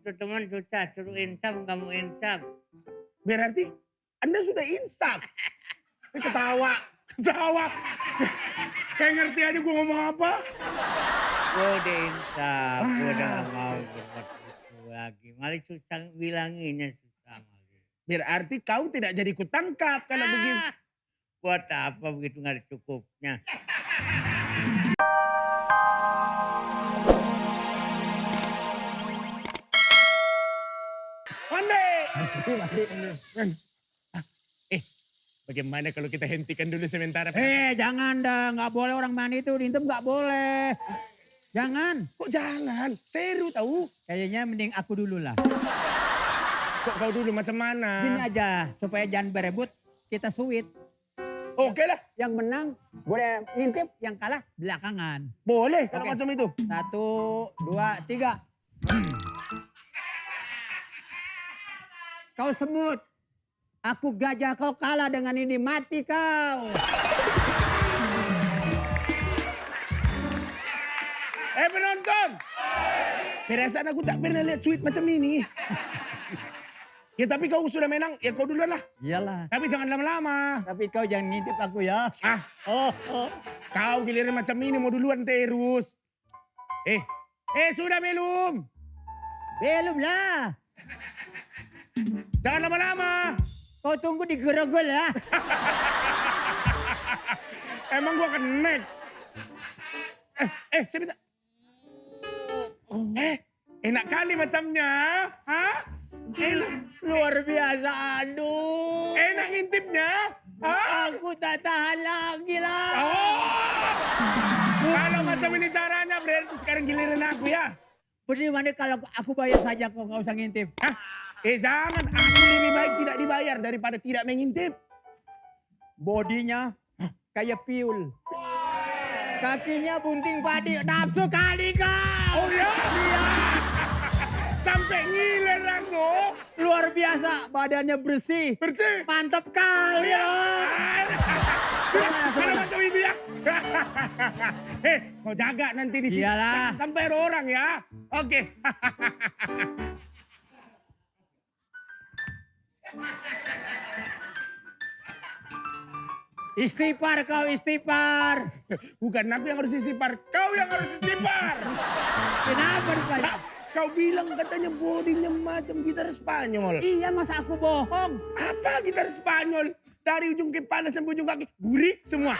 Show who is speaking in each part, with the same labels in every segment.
Speaker 1: Tuh teman susah, suruh insaf nggak mau insaf.
Speaker 2: Berarti Anda sudah insaf. Ketawa, ketawa. Kayak ngerti aja gue ngomong apa.
Speaker 1: Gue udah insaf, gue udah
Speaker 2: Ah,
Speaker 1: nggak mau berbuat itu lagi. Malah susah bilanginnya susah malah.
Speaker 2: berarti kau tidak jadi kutangkap kalau begitu.
Speaker 1: Buat apa begitu nggak ada cukupnya?
Speaker 2: Mandi.
Speaker 3: Mandi.
Speaker 2: Eh, bagaimana kalau kita hentikan dulu sementara?
Speaker 3: Jangan dah, nggak boleh orang mandi itu diintip nggak boleh. Jangan.
Speaker 2: Kok jangan? Seru tahu.
Speaker 3: Kayaknya mending aku dulu lah.
Speaker 2: Kok kau dulu macam mana?
Speaker 3: Gini aja, supaya jangan berebut, kita sweet.
Speaker 2: Oke lah,
Speaker 3: Yang menang boleh ngintip, yang kalah belakangan.
Speaker 2: boleh kalau
Speaker 3: Oke.
Speaker 2: macam itu.
Speaker 3: 1, 2, 3. Kau sebut. Aku gajah, kau kalah dengan ini, mati kau.
Speaker 2: Penonton. Perasaan aku tak pernah lihat sweet macam ini. Ya tapi kau sudah menang, ya kau duluan lah.
Speaker 3: Iyalah.
Speaker 2: Tapi jangan lama-lama.
Speaker 3: Tapi kau jangan ngintip aku ya.
Speaker 2: Ah,
Speaker 3: Oh.
Speaker 2: kau giliran macam ini mau duluan terus. Sudah belum?
Speaker 3: Belum lah.
Speaker 2: Jangan lama-lama.
Speaker 3: Kau tunggu di gerogol ya.
Speaker 2: Emang gua kenek. Sebentar. Enak kali macamnya. Hah? Enak.
Speaker 3: Luar biasa, aduh.
Speaker 2: Enak ngintipnya. Hah?
Speaker 3: Aku tak tahan lagi lah.
Speaker 2: Oh. Kalau macam ini caranya berarti sekarang giliran aku ya.
Speaker 3: Bagaimana kalau aku bayar saja, kau nggak usah ngintip.
Speaker 2: Hah? Jangan. Aku lebih baik tidak dibayar daripada tidak mengintip.
Speaker 3: Bodinya kayak piul. Kakinya bunting padi. Nafsu kali kau.
Speaker 2: Oh ya?
Speaker 3: Iya.
Speaker 2: Sampai ngiler aku.
Speaker 3: Luar biasa, badannya bersih.
Speaker 2: Bersih.
Speaker 3: Mantap kali ya.
Speaker 2: Kalau macam itu ya. Kau jaga nanti di sini.
Speaker 3: Iyalah.
Speaker 2: Jangan sampai ada orang ya. Oke.
Speaker 3: Istighfar kau, istighfar.
Speaker 2: Bukan aku yang harus istighfar. Kau yang harus istighfar.
Speaker 3: Kenapa rupanya?
Speaker 2: Kau bilang katanya bodinya macam gitar Spanyol.
Speaker 3: Iya, masa aku bohong?
Speaker 2: Apa gitar Spanyol? Dari ujung kepala sampai ujung kaki. Burik semua.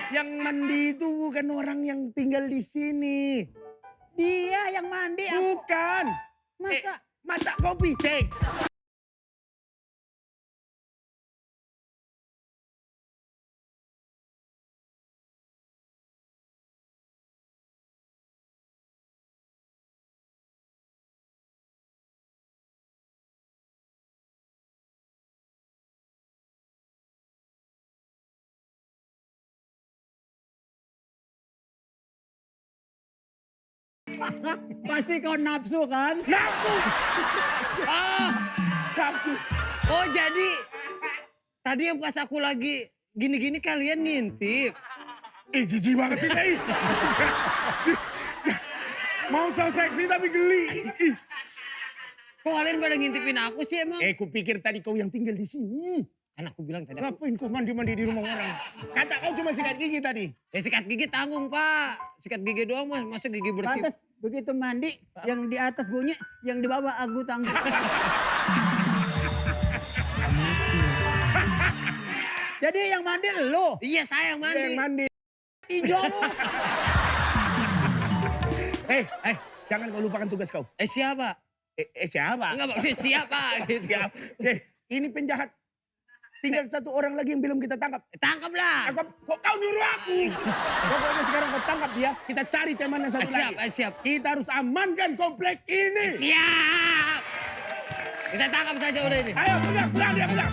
Speaker 2: Yang mandi itu bukan orang yang tinggal di sini.
Speaker 3: Dia yang mandi.
Speaker 2: Bukan.
Speaker 3: Masa?
Speaker 2: Masa kopi cek.
Speaker 3: Pasti kau nafsu kan?
Speaker 2: Nafsu. Nafsu.
Speaker 1: Oh jadi tadi yang pas aku lagi gini-gini kalian ngintip.
Speaker 2: Jijik banget sih, Teh. Mau so seksi tapi geli.
Speaker 1: Kok kalian pada ngintipin aku sih emang?
Speaker 2: Kupikir tadi kau yang tinggal di sini.
Speaker 1: Kan aku bilang tadi aku,
Speaker 2: Ngapain kau mandi-mandi di rumah orang? Kata kau cuma sikat gigi tadi.
Speaker 1: sikat gigi tanggung pak. Sikat gigi doang mas, masa gigi bersih?
Speaker 3: Pantes begitu mandi, yang di atas bunyi, yang di bawah aku tanggung. Jadi yang mandi lo,
Speaker 1: Iya saya yang mandi.
Speaker 2: Yang mandi.
Speaker 3: hijau lo.
Speaker 2: Jangan kau lupakan tugas kau.
Speaker 1: Siapa?
Speaker 2: Siapa?
Speaker 1: Enggak maksudnya siapa?
Speaker 2: Siapa? Ini penjahat. Tinggal satu orang lagi yang belum kita tangkap.
Speaker 1: Tangkaplah.
Speaker 2: Kok kau nyuruh aku? Pokoknya sekarang kau tangkap dia, kita cari temannya satu
Speaker 1: Siap,
Speaker 2: lagi.
Speaker 1: siap.
Speaker 2: Kita harus amankan komplek ini.
Speaker 1: Siap. Kita tangkap saja udah ini.
Speaker 2: Ayo, pulang dia, pulang.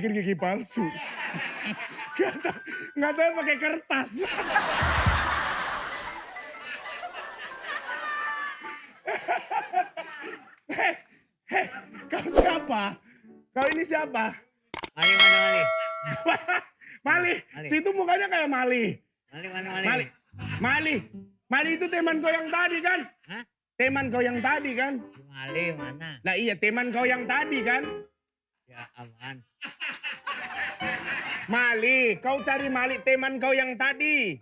Speaker 2: Pikir gigi palsu. Nggak tahu pakai kertas. Hei, kau siapa? Kau ini siapa?
Speaker 3: Mali mana Mali?
Speaker 2: Mali,
Speaker 3: Mali.
Speaker 2: situ mukanya kayak Mali.
Speaker 3: Mali mana Mali?
Speaker 2: Mali, Mali, Mali itu teman kau yang tadi kan?
Speaker 3: Hah?
Speaker 2: Teman kau yang tadi kan?
Speaker 3: Si Mali mana?
Speaker 2: Nah iya, teman kau yang tadi kan?
Speaker 3: Ya aman.
Speaker 2: Mali, kau cari Mali, teman kau yang tadi.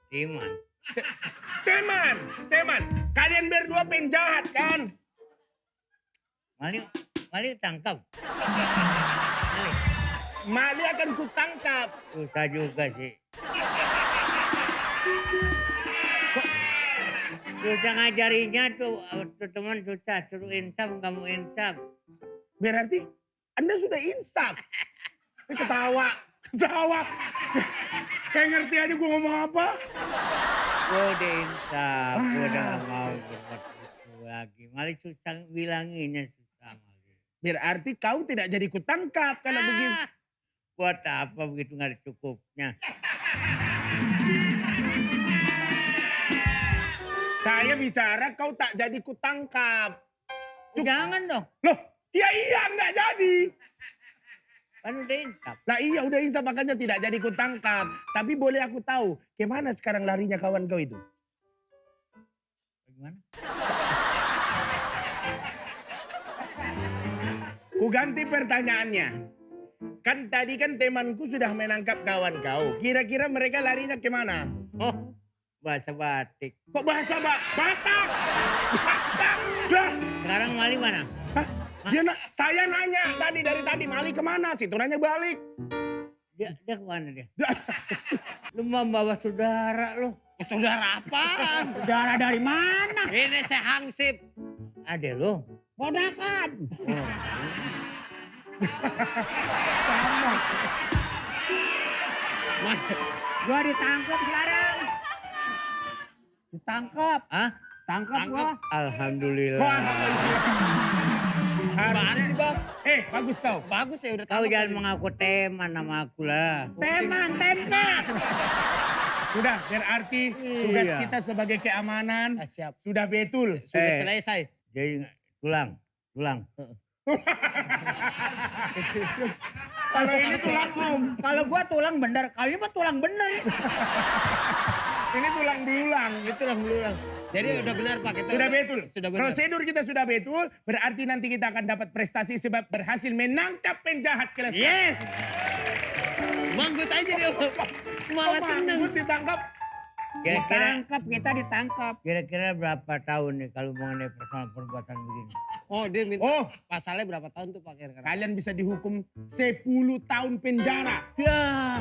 Speaker 3: Iman.
Speaker 2: Teman. Kalian berdua penjahat kan?
Speaker 3: Mali tangkap. Mali.
Speaker 2: Mali akan kutangkap.
Speaker 3: Susah juga sih. Susah ngajarinya tuh teman susah. Suruh insaf, kamu insaf.
Speaker 2: Berarti Anda sudah insaf. Ketawa. Kayak ngerti aja gue ngomong apa.
Speaker 3: Gue udah insaf, gue udah gak mau buat itu lagi. Mali susah bilanginnya susah Mali.
Speaker 2: Berarti kau tidak jadi kutangkap kalau begitu.
Speaker 3: Buat apa begitu gak ada cukupnya.
Speaker 2: Saya bicara kau tak jadi kutangkap.
Speaker 3: Jangan dong,
Speaker 2: Loh, iya nggak jadi.
Speaker 3: kan udah insaf.
Speaker 2: Lah iya udah insaf makanya tidak jadi kutangkap. Tapi boleh aku tahu kemana sekarang larinya kawan kau itu?
Speaker 3: Bagaimana?
Speaker 2: Ku ganti pertanyaannya. Kan tadi kan temanku sudah menangkap kawan kau. Kira-kira mereka larinya kemana?
Speaker 3: Oh, bahasa batik.
Speaker 2: Kok bahasa Batak? Batak! Lah,
Speaker 3: Sekarang Mali mana?
Speaker 2: hah? Saya nanya dari tadi Mali kemana? Situ nanya balik.
Speaker 3: Dia kemana dia? Lu membawa saudara lu.
Speaker 1: Saudara apaan?
Speaker 3: Saudara dari mana?
Speaker 1: Ini saya hangsip.
Speaker 3: Ada lu.
Speaker 1: Ponakan.
Speaker 3: Oh.
Speaker 2: Sama.
Speaker 3: Gua ditangkap sekarang. Ditangkap. Hah? Tangkap gua. Alhamdulillah.
Speaker 2: Kok alhamdulillah?
Speaker 1: Apaan sih, Bang?
Speaker 2: Bagus kau.
Speaker 1: Bagus ya udah
Speaker 3: Kau
Speaker 1: tangkap
Speaker 3: jangan
Speaker 1: tadi.
Speaker 3: mengaku teman sama aku lah.
Speaker 2: Teman, tempat. Sudah, berarti tugas
Speaker 3: Iya.
Speaker 2: kita sebagai keamanan
Speaker 1: Ah, siap.
Speaker 2: sudah betul.
Speaker 1: Sudah
Speaker 3: Eh.
Speaker 1: selesai.
Speaker 3: Jadi tulang.
Speaker 2: Kalau ini tulang om,
Speaker 3: Kalau gua tulang bener, kali ini mah tulang bener.
Speaker 2: ini tulang belulang.
Speaker 1: Itu lah berulang. Jadi udah benar Pak. Kita
Speaker 2: Sudah betul.
Speaker 1: Sudah benar.
Speaker 2: Prosedur kita sudah betul, berarti nanti kita akan dapat prestasi sebab berhasil menangkap penjahat kelas.
Speaker 1: Yes. Manggut aja dia. Malah seneng.
Speaker 2: Manggut ditangkap.
Speaker 3: Kira-kira
Speaker 1: kita ditangkap.
Speaker 3: kira-kira berapa tahun nih kalau mengenai personal perbuatan begini?
Speaker 1: Oh dia minta
Speaker 2: Oh,
Speaker 1: pasalnya berapa tahun tuh Pak kira-kira?
Speaker 2: kalian bisa dihukum 10 tahun penjara.
Speaker 1: Ya.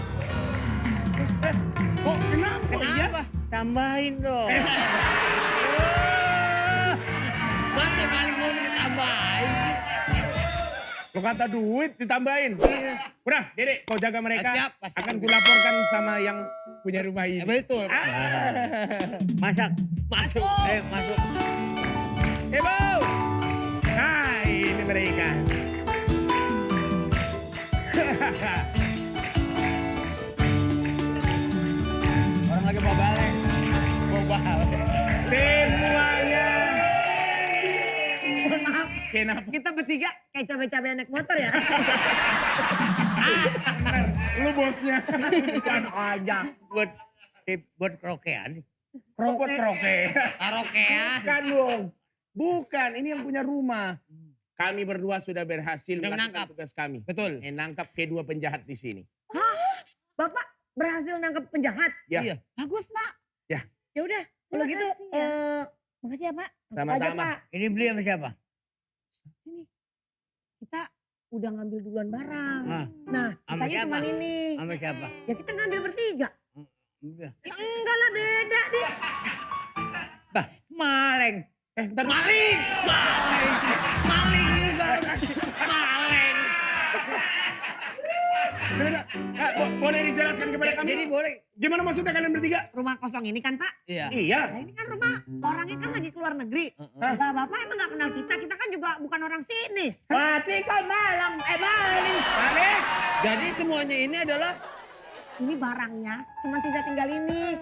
Speaker 2: Oh, kenapa?
Speaker 1: Kenapa?
Speaker 3: Tambahin dong.
Speaker 1: Masa paling mau ditambahin sih?
Speaker 2: Lo kata duit ditambahin. Udah, Dede, kau jaga mereka.
Speaker 1: Siap, pasti.
Speaker 2: Akan kulaporkan sama yang punya rumah ini.
Speaker 1: Betul.
Speaker 3: Masak.
Speaker 1: Masuk.
Speaker 3: Masuk.
Speaker 2: Hebo! Nah, ini mereka.
Speaker 3: Orang lagi mau balik.
Speaker 2: Semuanya.
Speaker 4: Maaf,
Speaker 2: Kenapa?
Speaker 4: kita bertiga kayak cabai-cabai naik motor ya.
Speaker 2: Bener, lu bosnya. Bukan aja.
Speaker 3: Buat kerokean.
Speaker 2: Buat kroke.
Speaker 1: Karaokea.
Speaker 2: Bukan dong. Bukan, ini yang punya rumah. Kami berdua sudah berhasil
Speaker 1: Sudah
Speaker 2: melakukan
Speaker 1: menangkap.
Speaker 2: tugas kami.
Speaker 1: Betul.
Speaker 2: Menangkap kedua penjahat di sini.
Speaker 4: Bapak berhasil nangkep penjahat.
Speaker 2: Ya.
Speaker 1: Iya.
Speaker 4: Bagus, Pak.
Speaker 2: Ya.
Speaker 4: Ya udah, kalau
Speaker 5: Terima
Speaker 4: gitu
Speaker 5: kasih ya.
Speaker 4: makasih ya, Pak. Masuk
Speaker 2: Sama-sama.
Speaker 4: aja, Pak.
Speaker 3: Ini beli sama siapa?
Speaker 4: Sini. Kita udah ngambil duluan barang.
Speaker 3: Nah,
Speaker 4: Nah,
Speaker 3: sama
Speaker 4: sisanya
Speaker 3: siapa?
Speaker 4: cuma ini.
Speaker 3: Sama siapa?
Speaker 4: Ya kita ngambil bertiga.
Speaker 3: Udah.
Speaker 4: Ya enggak lah, beda deh.
Speaker 3: Bah, maleng.
Speaker 2: Ntar
Speaker 1: Maling. Maling. Maling juga. Maling.
Speaker 2: Sebentar. Boleh dijelaskan kepada kami?
Speaker 1: Jadi boleh.
Speaker 2: Gimana maksudnya kalian bertiga?
Speaker 4: Rumah kosong ini kan Pak.
Speaker 1: Iya.
Speaker 2: Iya.
Speaker 4: Nah, ini kan rumah orangnya kan lagi keluar negeri.
Speaker 2: Hah?
Speaker 4: Lah Bapak emang gak kenal kita kan juga bukan orang sini.
Speaker 3: Berarti kau maling.
Speaker 2: Balik.
Speaker 1: Jadi semuanya ini adalah
Speaker 4: Ini barangnya cuma bisa tinggal ini.